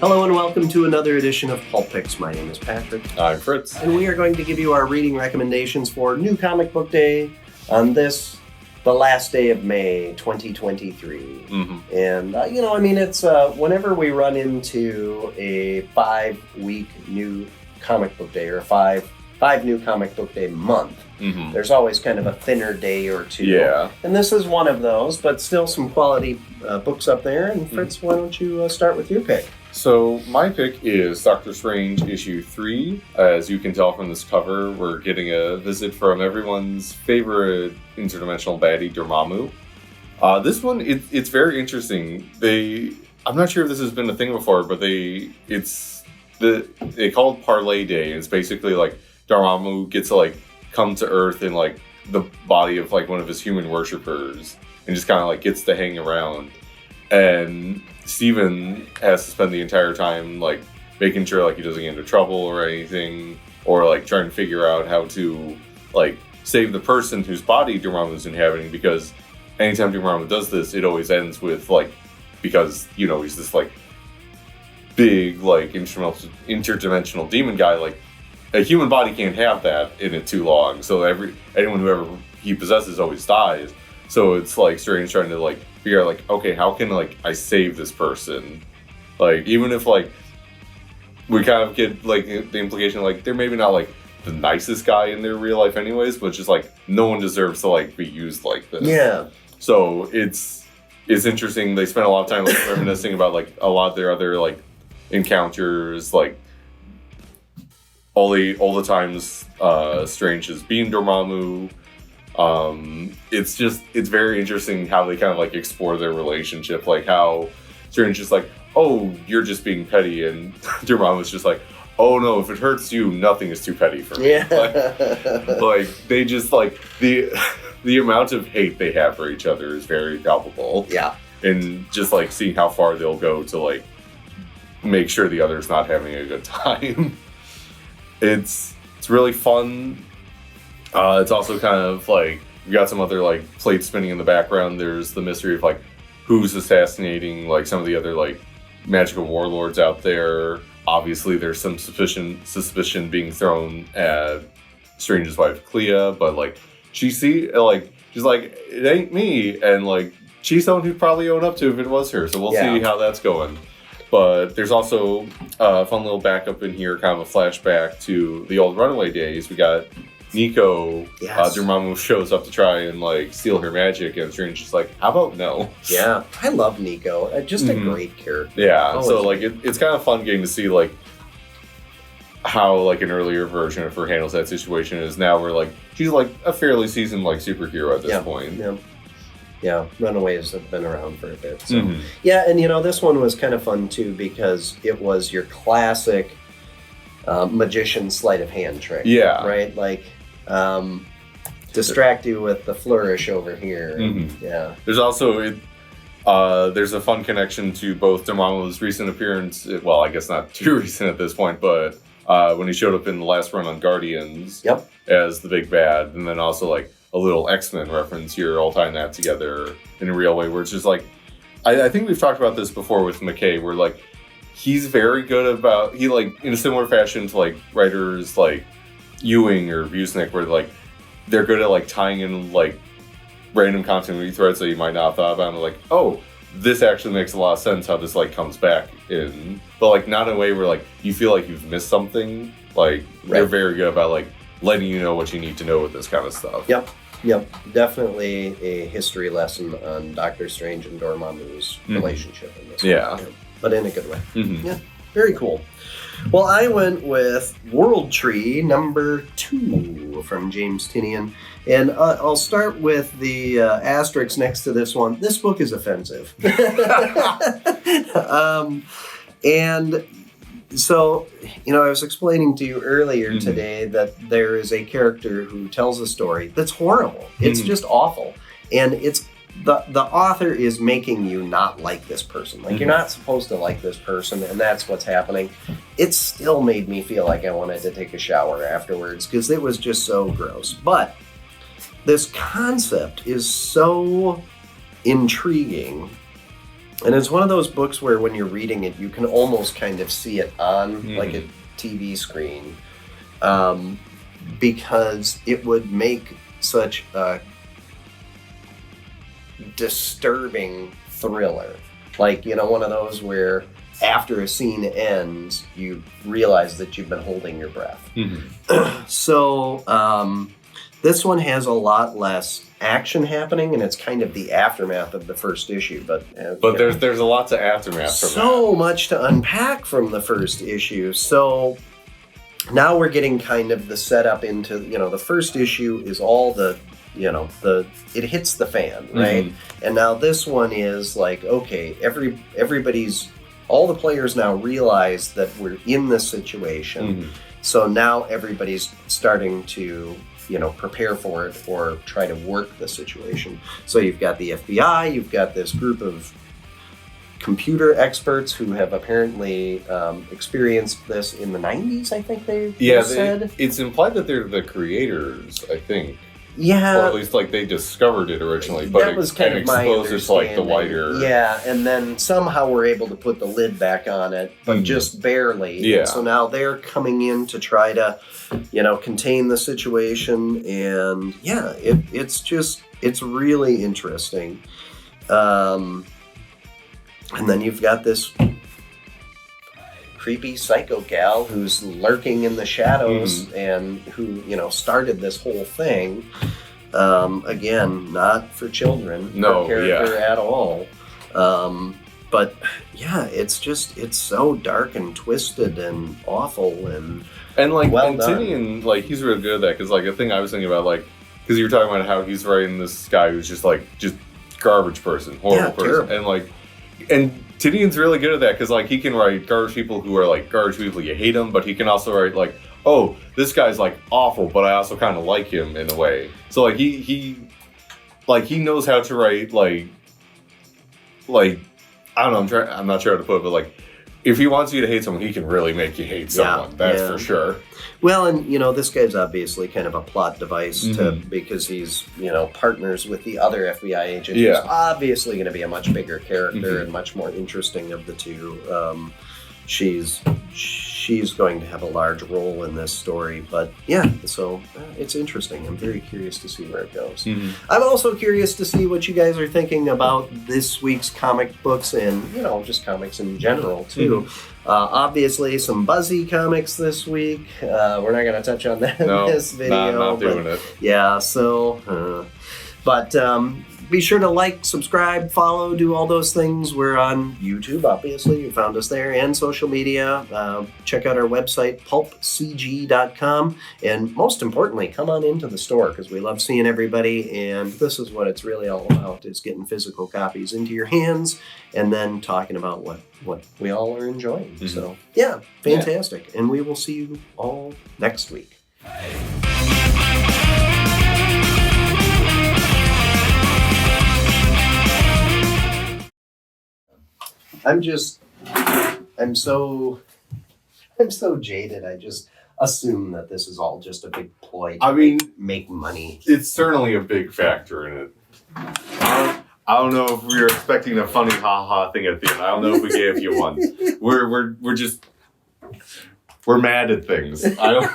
Hello and welcome to another edition of Pulp Picks. My name is Patrick. I'm Fritz. And we are going to give you our reading recommendations for New Comic Book Day on the last day of May 2023. Mm-hmm. And, it's whenever we run into a 5-week new comic book day or five new comic book day month, there's always kind of a thinner day or two. Yeah. And this is one of those, but still some quality books up there. And Fritz, why don't you start with your pick? So my pick is Doctor Strange issue 3. As you can tell from this cover, we're getting a visit from everyone's favorite interdimensional baddie, Dormammu. This one, it's very interesting. I'm not sure if this has been a thing before, but they call it Parlay Day. It's basically like Dormammu gets to come to Earth in the body of one of his human worshippers and just kind of gets to hang around. And Steven has to spend the entire time making sure he doesn't get into trouble or anything, or trying to figure out how to save the person whose body Dormammu's inhabiting, because anytime Dormammu does this, it always ends with because he's this big interdimensional demon guy, a human body can't have that in it too long, so anyone who ever he possesses always dies. So it's Strange trying to figure out okay, how can I save this person, even if we kind of get the implication they're maybe not the nicest guy in their real life anyways, but just no one deserves to be used like this. Yeah. So it's interesting. They spent a lot of time reminiscing about a lot of their other encounters, all the times Strange has been Dormammu. It's very interesting how they kind of explore their relationship, how Strange is oh, you're just being petty, and Dormammu's just oh no, if it hurts you, nothing is too petty for me. Yeah. They just the amount of hate they have for each other is very palpable. Yeah. And just seeing how far they'll go to make sure the other's not having a good time. It's really fun. It's also kind of we got some other plates spinning in the background. There's the mystery of who's assassinating some of the other magical warlords out there. Obviously there's some suspicion being thrown at Strange's wife Clea, but she's it ain't me, and she's someone who'd probably own up to if it was her, so we'll see how that's going. But there's also a fun little backup in here, kind of a flashback to the old Runaway days. We got Nico. Yes. Dormammu shows up to try and steal her magic, and Strange is how about no? Yeah, I love Nico. Just a great character. Yeah, always. So it's kind of fun getting to see how an earlier version of her handles that situation is now where she's a fairly seasoned superhero at this point. Yeah. Yeah, Runaways have been around for a bit. So. Yeah, and this one was kind of fun too because it was your classic magician sleight of hand trick. Yeah. Right? Distract you with the flourish over here. And, yeah. There's also there's a fun connection to both Dormammu's recent appearance. Well, I guess not too recent at this point, but when he showed up in the last run on Guardians as the big bad, and then also a little X-Men reference here, all tying that together in a real way, where it's just I think we've talked about this before with McKay, where he's very good about, he in a similar fashion to writers Ewing or Busnick, where they're good at tying in random continuity threads that you might not have thought about, and oh, this actually makes a lot of sense how this comes back in, but not in a way where you feel you've missed something. They're very good about letting you know what you need to know with this kind of stuff. Yep. Definitely a history lesson on Doctor Strange and Dormammu's relationship in this one. But in a good way. Yeah, very cool. Well, I went with World Tree number 2 from James Tynion. And I'll start with the asterisk next to this one. This book is offensive. And so, I was explaining to you earlier today that there is a character who tells a story that's horrible. It's just awful. And it's the author is making you not like this person. You're not supposed to like this person, and that's what's happening. It still made me feel like I wanted to take a shower afterwards because it was just so gross. But this concept is so intriguing And it's one of those books where when you're reading it, you can almost kind of see it on like a TV screen, because it would make such a disturbing thriller. Like, you know, one of those where after a scene ends, you realize that you've been holding your breath. So this one has a lot less action happening, and it's kind of the aftermath of the first issue. But there's a lot to aftermath from so much to unpack from the first issue. So now we're getting kind of the setup into, you know, the first issue is all the, you know, it hits the fan, right? And now this one is like, okay, everybody's, all the players now realize that we're in this situation. So now everybody's starting to, you know, prepare for it or try to work the situation. So you've got the FBI, you've got this group of computer experts who have apparently experienced this in the 90s, I think they said. It's implied that they're the creators, I think. Yeah. Or at least like they discovered it originally, but that was kind of my exposed it to like the wider. Yeah, and then somehow we're able to put the lid back on it, but just barely. Yeah. And so now they're coming in to try to, you know, contain the situation, and yeah, it's really interesting. And then you've got this creepy psycho gal who's lurking in the shadows and who, you know, started this whole thing. Again, not for children, no character at all. But yeah, it's so dark and twisted and awful and like well and done. Tinian, like he's really good at that, because like a thing I was thinking about, like, because you were talking about how he's writing this guy who's just garbage person, horrible person, terrible. and like, and Tinian's really good at that, because like he can write garbage people who are like garbage people, you hate them, but he can also write like, oh, this guy's like awful, but I also kind of like him in a way. So like he knows how to write like I don't know, I'm not sure how to put it, but like if he wants you to hate someone, he can really make you hate someone. That's for sure. Well, and you know, this guy's obviously kind of a plot device because he's, you know, partners with the other FBI agent. Who's obviously going to be a much bigger character and much more interesting of the two. She's going to have a large role in this story, but yeah, so it's interesting. I'm very curious to see where it goes. I'm also curious to see what you guys are thinking about this week's comic books and, you know, just comics in general too. Obviously some Buzzy comics this week. We're not going to touch on that in this video. Not doing it. Yeah, so but be sure to like, subscribe, follow, do all those things. We're on YouTube, obviously. You found us there, and social media. Check out our website, pulpcg.com. And most importantly, come on into the store, because we love seeing everybody. And this is what it's really all about, is getting physical copies into your hands and then talking about what we all are enjoying. So, yeah, fantastic. And we will see you all next week. I'm so jaded. I just assume that this is all just a big ploy to make money. It's certainly a big factor in it. I don't know if we were expecting a funny ha-ha thing at the end. I don't know if we gave you one. We're mad at things. I don't